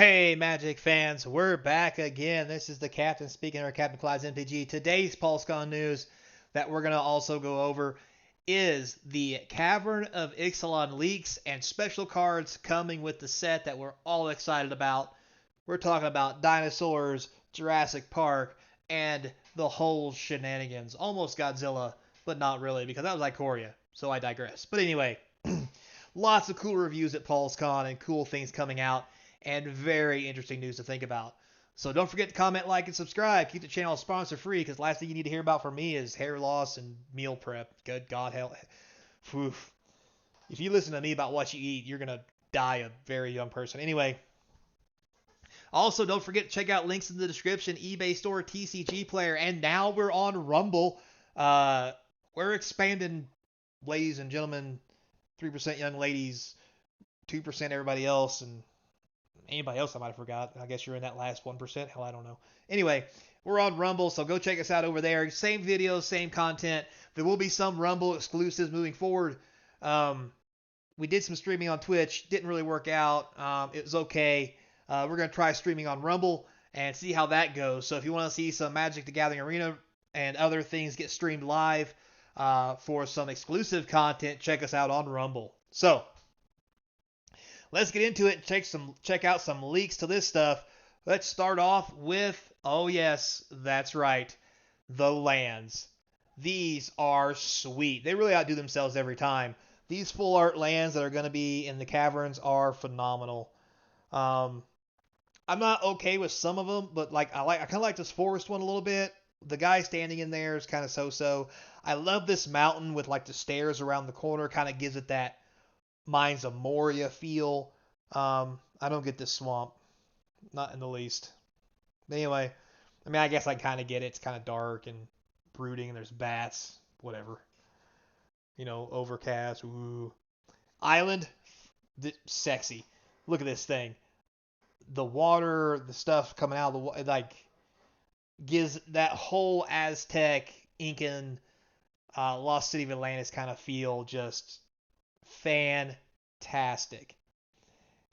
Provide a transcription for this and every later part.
Hey, Magic fans, we're back again. This is the captain speaking of Capnclydes MTG. Today's PulseCon news that we're going to also go over is the Cavern of Ixalan leaks and special cards coming with the set that we're all excited about. We're talking about dinosaurs, Jurassic Park, and the whole shenanigans. Almost Godzilla, but not really because that was Ikoria. So I digress. But anyway, lots of cool reviews at PulseCon and cool things coming out and very interesting news to think about. So don't forget to comment, like, and subscribe. Keep the channel sponsor free because last thing you need to hear about from me is hair loss and meal prep. Good God, hell. Oof. If you listen to me about what you eat, you're going to die a very young person. Anyway, also don't forget to check out links in the description, eBay store, TCG player, and now we're on Rumble. We're expanding, ladies and gentlemen, 3% young ladies, 2% everybody else, and anybody else I might have forgot. I guess you're in that last 1%. Hell, I don't know. Anyway, we're on Rumble, so go check us out over there. Same videos, same content. There will be some Rumble exclusives moving forward. We did some streaming on Twitch. Didn't really work out. It was okay. We're going to try streaming on Rumble and see how that goes. So if you want to see some Magic the Gathering Arena and other things get streamed live for some exclusive content, check us out on Rumble. So let's get into it and check out some leaks to this stuff. Let's start off with, oh yes, that's right, the lands. These are sweet. They really outdo themselves every time. These full art lands that are going to be in the caverns are phenomenal. I'm not okay with some of them, but I kind of like this forest one a little bit. The guy standing in there is kind of so-so. I love this mountain with like the stairs around the corner. Kind of gives it that Mines of Moria feel. I don't get this swamp. Not in the least. But anyway, I mean, I guess I kind of get it. It's kind of dark and brooding, and there's bats. Whatever. Overcast. Ooh. Island. Sexy. Look at this thing. The water, the stuff coming out of the water, gives that whole Aztec, Incan, Lost City of Atlantis kind of feel just fantastic.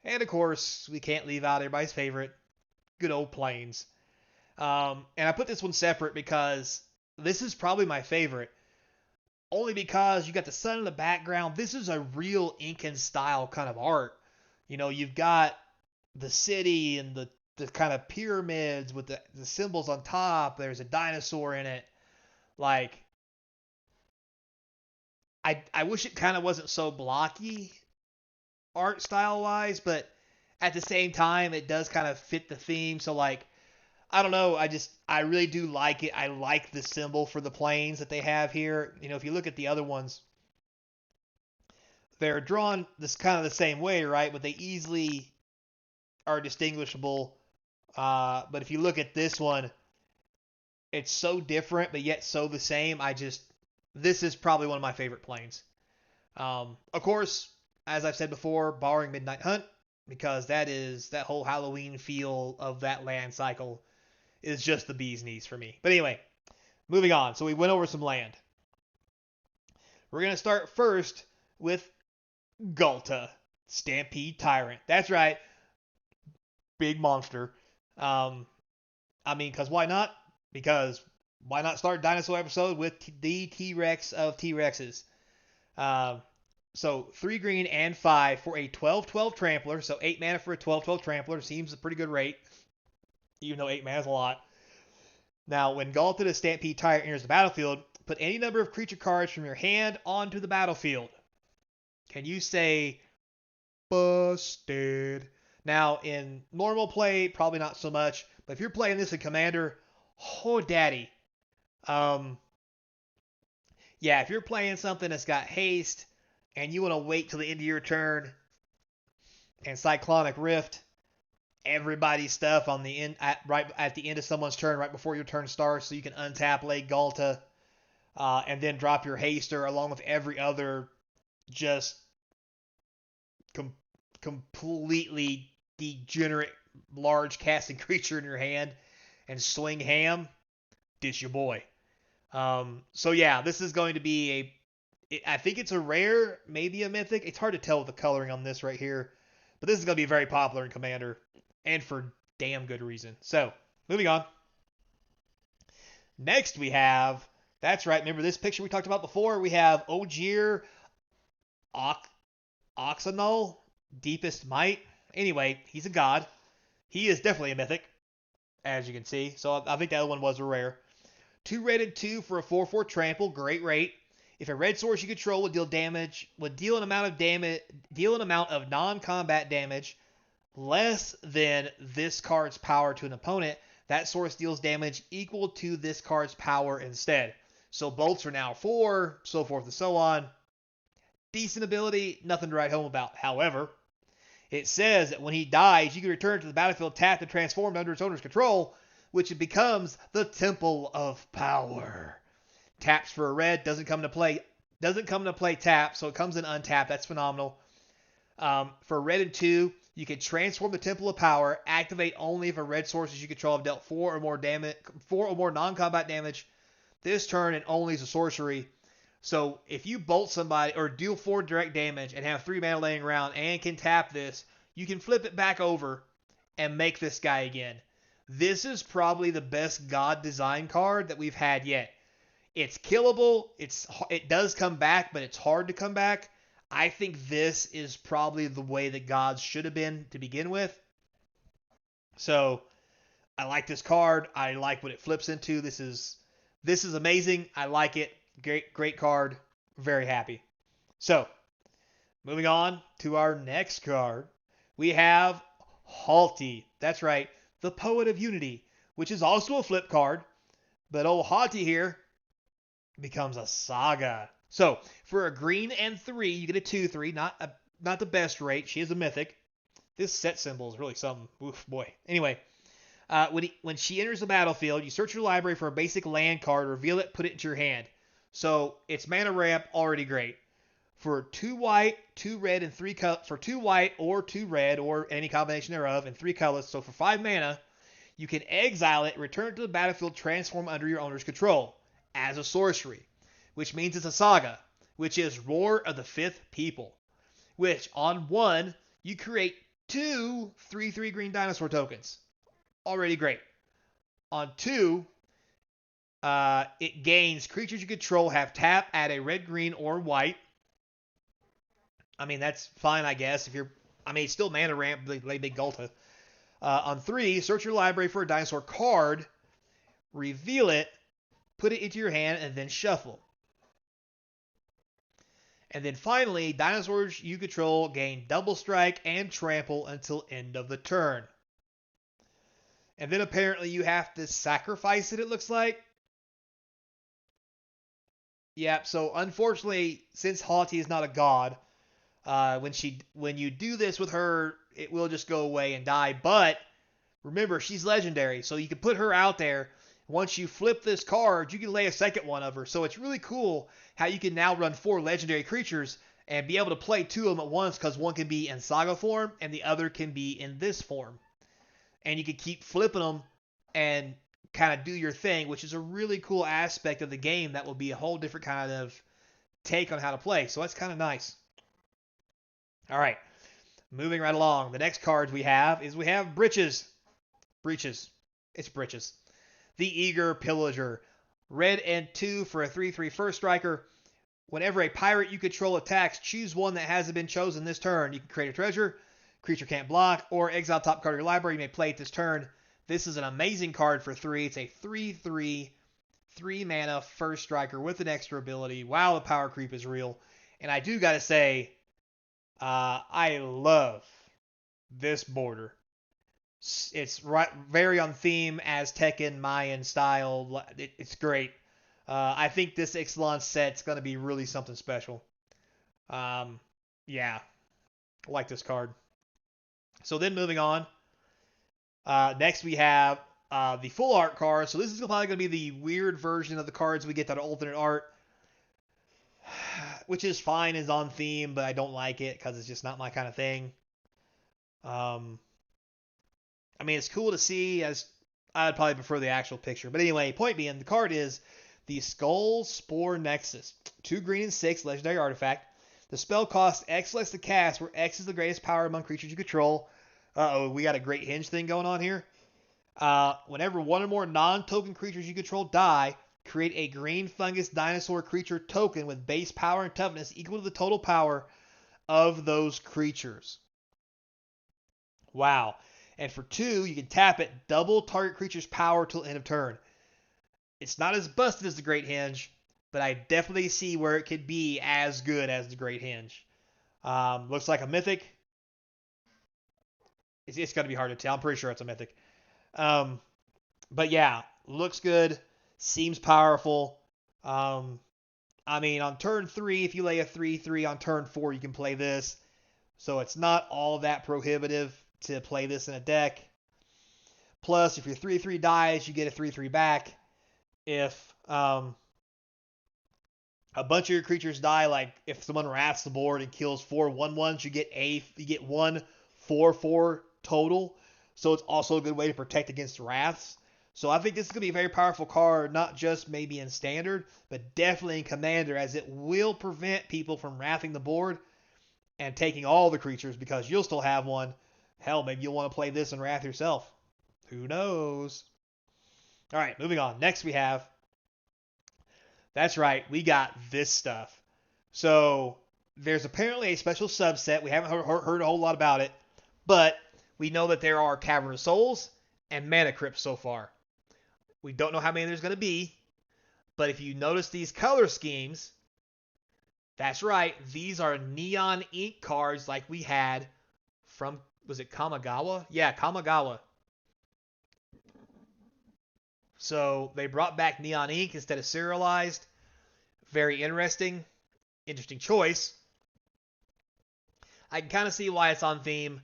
And of course, we can't leave out everybody's favorite, good old plains. And I put this one separate because this is probably my favorite. Only because you got the sun in the background. This is a real Incan style kind of art. You've got the city and the kind of pyramids with the symbols on top. There's a dinosaur in it. I wish it kind of wasn't so blocky art style wise, but at the same time it does kind of fit the theme. So I don't know, I really do like it. I like the symbol for the planes that they have here. If you look at the other ones, they're drawn this kind of the same way, right? But they easily are distinguishable. But if you look at this one, it's so different but yet so the same. This is probably one of my favorite planes. Of course, as I've said before, borrowing Midnight Hunt, because that whole Halloween feel of that land cycle is just the bee's knees for me. But anyway, moving on. So we went over some land. We're going to start first with Ghalta, Stampede Tyrant. That's right, big monster. Because why not? Because why not start dinosaur episode with the T-Rex of T-Rexes? So 3 green and 5 for a 12/12 trampler. So 8 mana for a 12/12 trampler. Seems a pretty good rate, even though 8 mana is a lot. Now, when Ghalta the Stampede Tyrant enters the battlefield, put any number of creature cards from your hand onto the battlefield. Can you say busted? Now, in normal play, probably not so much. But if you're playing this in Commander, oh daddy. Yeah, if you're playing something that's got haste and you want to wait till the end of your turn and Cyclonic Rift everybody's stuff on the end right at the end of someone's turn, right before your turn starts, so you can untap late Ghalta, and then drop your haster along with every other just completely degenerate large casting creature in your hand and swing ham. Ditch your boy. So yeah, this is going to be I think it's a rare, maybe a mythic. It's hard to tell with the coloring on this right here, but this is going to be very popular in Commander. and for damn good reason. So, moving on. Next we have, that's right, remember this picture we talked about before? We have Ogier Oxanol, Deepest Might. Anyway, he's a god. He is definitely a mythic, as you can see. So I think the other one was a rare. 2 red and 2 for a 4/4 trample, great rate. If a red source you control would deal an amount of non-combat damage less than this card's power to an opponent, that source deals damage equal to this card's power instead. So bolts are now 4, so forth and so on. Decent ability, nothing to write home about. However, it says that when he dies, you can return to the battlefield tapped and transformed under its owner's control, which becomes the Temple of Power. Taps for a red, doesn't come into play tap, so it comes in untapped. That's phenomenal. For red and 2, you can transform the Temple of Power, activate only if a red sources you control have dealt 4 or more non-combat damage this turn, and only as a sorcery. So if you bolt somebody or deal 4 direct damage and have 3 mana laying around and can tap this, you can flip it back over and make this guy again. This is probably the best god design card that we've had yet. It's killable. It does come back, but it's hard to come back. I think this is probably the way that gods should have been to begin with. So I like this card. I like what it flips into. This is amazing. I like it. Great card. Very happy. So, moving on to our next card, we have Halti. That's right, the Poet of Unity, which is also a flip card. But old Halti here becomes a saga. So, for a green and 3, you get a 2/3. Not the best rate. She is a mythic. This set symbol is really something. Oof, boy. Anyway, when she enters the battlefield, you search your library for a basic land card, reveal it, put it into your hand. So it's mana ramp, already great. For 2 white, 2 red, and 3 for 2 white or 2 red or any combination thereof, and 3 colors. So for 5 mana, you can exile it, return it to the battlefield, transform under your owner's control as a sorcery, which means it's a saga, which is Roar of the Fifth People, which on 1 you create 2 3/3 green dinosaur tokens. Already great. On 2, it gains creatures you control have tap, add a red, green, or white. I mean, that's fine, I guess. It's still mana ramp, like Big Gulta. On 3, search your library for a dinosaur card, reveal it, put it into your hand, and then shuffle. And then finally, dinosaurs you control gain double strike and trample until end of the turn. And then apparently you have to sacrifice it looks like. Yep, so unfortunately, since Halti is not a god, when you do this with her, it will just go away and die. But remember, she's legendary, so you can put her out there. Once you flip this card, you can lay a second one of her. So it's really cool how you can now run 4 legendary creatures and be able to play 2 of them at once, because one can be in saga form and the other can be in this form. And you can keep flipping them and kind of do your thing, which is a really cool aspect of the game that will be a whole different kind of take on how to play. So that's kind of nice. All right, moving right along. The next cards we have Breeches. It's Breeches. The Eager Pillager. Red and 2 for a 3/3 first striker. Whenever a pirate you control attacks, choose one that hasn't been chosen this turn. You can create a treasure, creature can't block, or exile top card of your library. You may play it this turn. This is an amazing card for 3. It's a 3/3, 3 mana first striker with an extra ability. Wow, the power creep is real. And I do gotta say, I love this border. It's very on theme, Aztecan, Mayan style. It's great. I think this Ixalan set's going to be really something special. Yeah, I like this card. So then moving on. Next we have the full art card. So this is probably going to be the weird version of the cards we get that are alternate art, which is fine, is on theme, but I don't like it because it's just not my kind of thing. It's cool to see, as I'd probably prefer the actual picture. But anyway, point being, the card is the Skull Spore Nexus. 2 green and 6, legendary artifact. The spell costs X less to cast, where X is the greatest power among creatures you control. Uh-oh, we got a great hinge thing going on here. Whenever one or more non-token creatures you control die, create a green fungus dinosaur creature token with base power and toughness equal to the total power of those creatures. Wow. And for 2, you can tap it, double target creature's power till end of turn. It's not as busted as the Great Hinge, but I definitely see where it could be as good as the Great Hinge. Looks like a mythic. It's going to be hard to tell. I'm pretty sure it's a mythic. But yeah, looks good. Seems powerful. I mean, on turn 3, if you lay a 3/3 on turn 4, you can play this. So it's not all that prohibitive to play this in a deck. Plus, if your 3/3 dies, you get a 3/3 back. If a bunch of your creatures die, like if someone wraths the board and kills 4 1/1s, you get 1 4/4 total. So it's also a good way to protect against wraths. So I think this is going to be a very powerful card, not just maybe in standard, but definitely in commander, as it will prevent people from wrathing the board and taking all the creatures, because you'll still have one. Hell, maybe you'll want to play this and wrath yourself. Who knows? All right, moving on. Next we have, that's right, we got this stuff. So there's apparently a special subset. We haven't heard a whole lot about it, but we know that there are Cavern of Souls and Mana Crypts so far. We don't know how many there's going to be, but if you notice these color schemes, that's right, these are neon ink cards like we had from, was it Kamigawa? Yeah, Kamigawa. So they brought back neon ink instead of serialized. Very interesting. Interesting choice. I can kind of see why it's on theme.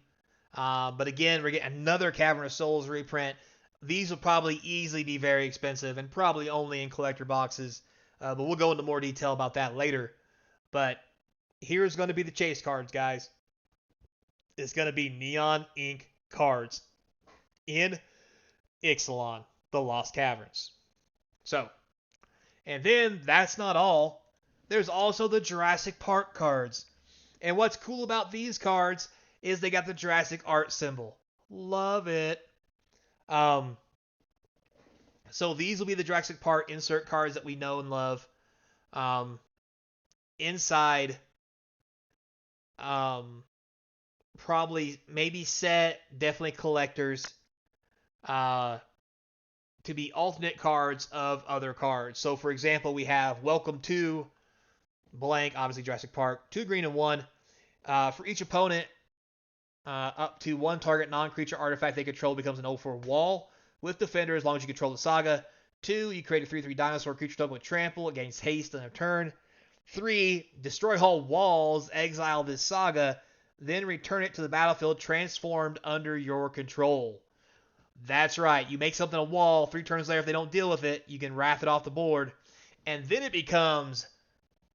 But again, we're getting another Cavern of Souls reprint. These will probably easily be very expensive and probably only in collector boxes. But we'll go into more detail about that later. But here's going to be the chase cards, guys. It's going to be neon ink cards in Ixalan, the Lost Caverns. So, and then that's not all. There's also the Jurassic Park cards. And what's cool about these cards is they got the Jurassic art symbol. Love it. So these will be the Jurassic Park insert cards that we know and love. Inside, probably maybe set, definitely collectors, to be alternate cards of other cards. So for example, we have Welcome to blank, obviously Jurassic Park, 2 green and 1. For each opponent, up to 1 target non-creature artifact they control becomes an 0/4 wall with Defender as long as you control the saga. 2, you create a 3/3 dinosaur creature token with trample against haste on a turn. 3, destroy all walls, exile this saga, then return it to the battlefield transformed under your control. That's right, you make something a wall, 3 turns later if they don't deal with it, you can wrath it off the board, and then it becomes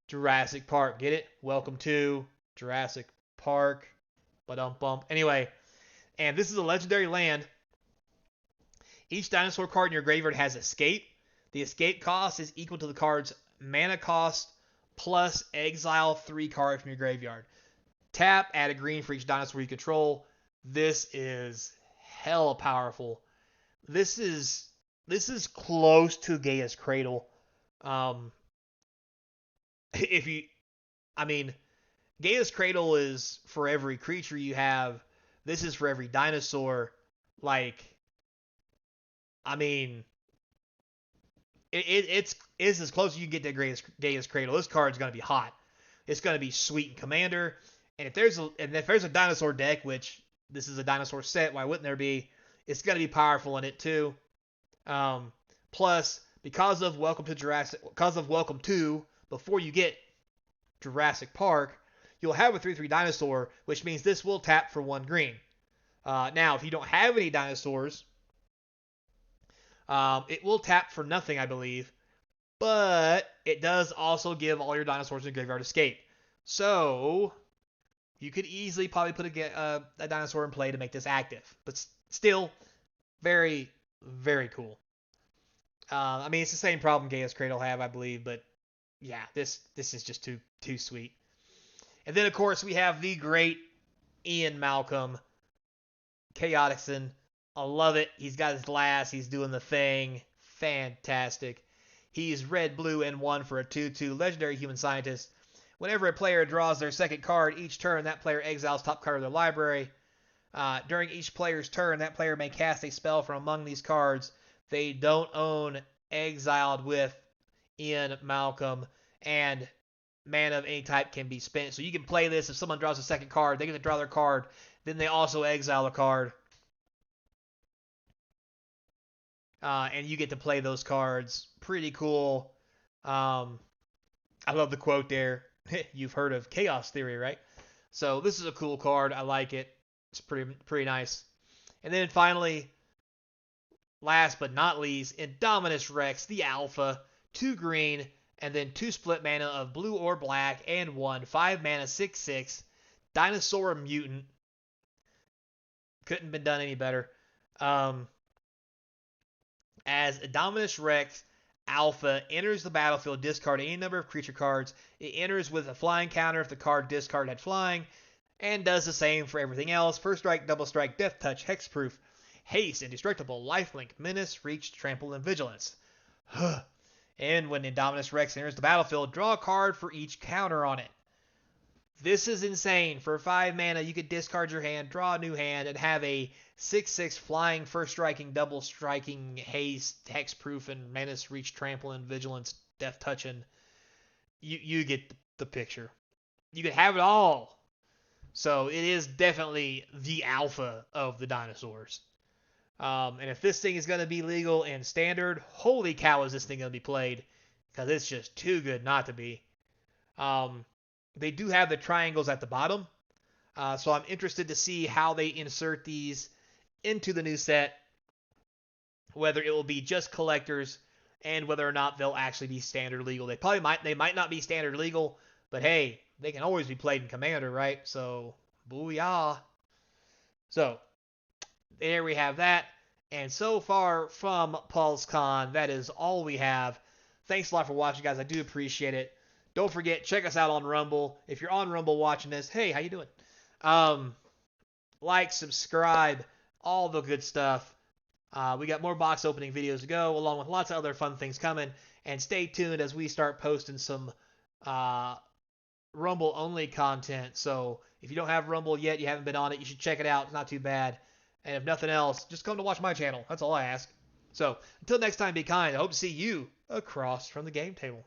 Jurassic Park. Get it? Welcome to Jurassic Park. Ba-dum-bump. Anyway, and this is a legendary land. Each dinosaur card in your graveyard has escape. The escape cost is equal to the card's mana cost plus exile 3 cards from your graveyard. Tap, add a green for each dinosaur you control. This is hella powerful. This is close to Gaia's Cradle. If you, I mean, Gaia's Cradle is for every creature you have. This is for every dinosaur. Like, I mean, it's as close as you can get to Gaia's Cradle. This card's gonna be hot. It's gonna be sweet in Commander. And if there's a dinosaur deck, which this is a dinosaur set, why wouldn't there be? It's gonna be powerful in it too. Plus, because of Welcome to, before you get Jurassic Park, you'll have a 3/3 dinosaur, which means this will tap for 1 green. Now, if you don't have any dinosaurs, it will tap for nothing, I believe. But it does also give all your dinosaurs in the graveyard escape. So, you could easily probably put a dinosaur in play to make this active. But still, very, very cool. I mean, it's the same problem Gaia's Cradle have, I believe. But, yeah, this is just too sweet. And then, of course, we have the great Ian Malcolm Chaotixon. I love it. He's got his glass. He's doing the thing. Fantastic. He's red, blue, and 1 for a 2/2 legendary human scientist. Whenever a player draws their second card each turn, that player exiles top card of their library. During each player's turn, that player may cast a spell from among these cards they don't own exiled with in Malcolm, and mana of any type can be spent. So you can play this if someone draws a second card, they get to draw their card, then they also exile a card. And you get to play those cards. Pretty cool. I love the quote there. You've heard of Chaos Theory, right? So this is a cool card. I like it. It's pretty nice. And then finally, last but not least, Indominus Rex, the Alpha, 2 green, and then 2 split mana of blue or black, and 1 5 mana 6/6 dinosaur mutant. Couldn't have been done any better. As Indominus Rex Alpha enters the battlefield, discard any number of creature cards. It enters with a flying counter if the card discard had flying, and does the same for everything else. First strike, double strike, death touch, hexproof, haste, indestructible, lifelink, menace, reach, trample, and vigilance. And when Indominus Rex enters the battlefield, draw a card for each counter on it. This is insane. For 5 mana, you could discard your hand, draw a new hand, and have a 6/6 flying, first striking, double striking, haste, hexproof, and menace, reach, trample, and vigilance, death touch, and you get the picture. You could have it all. So it is definitely the alpha of the dinosaurs. And if this thing is going to be legal in standard, holy cow, is this thing going to be played? Because it's just too good not to be. They do have the triangles at the bottom. So I'm interested to see how they insert these into the new set. Whether it will be just collectors and whether or not they'll actually be standard legal. They might not be standard legal, but hey, they can always be played in Commander, right? So, booyah. So, there we have that. And so far from PulseCon, that is all we have. Thanks a lot for watching, guys. I do appreciate it. Don't forget, check us out on Rumble. If you're on Rumble watching this, hey, how you doing? Like, subscribe, all the good stuff. We got more box opening videos to go, along with lots of other fun things coming. And stay tuned as we start posting some Rumble-only content. So if you don't have Rumble yet, you haven't been on it, you should check it out. It's not too bad. And if nothing else, just come to watch my channel. That's all I ask. So until next time, be kind. I hope to see you across from the game table.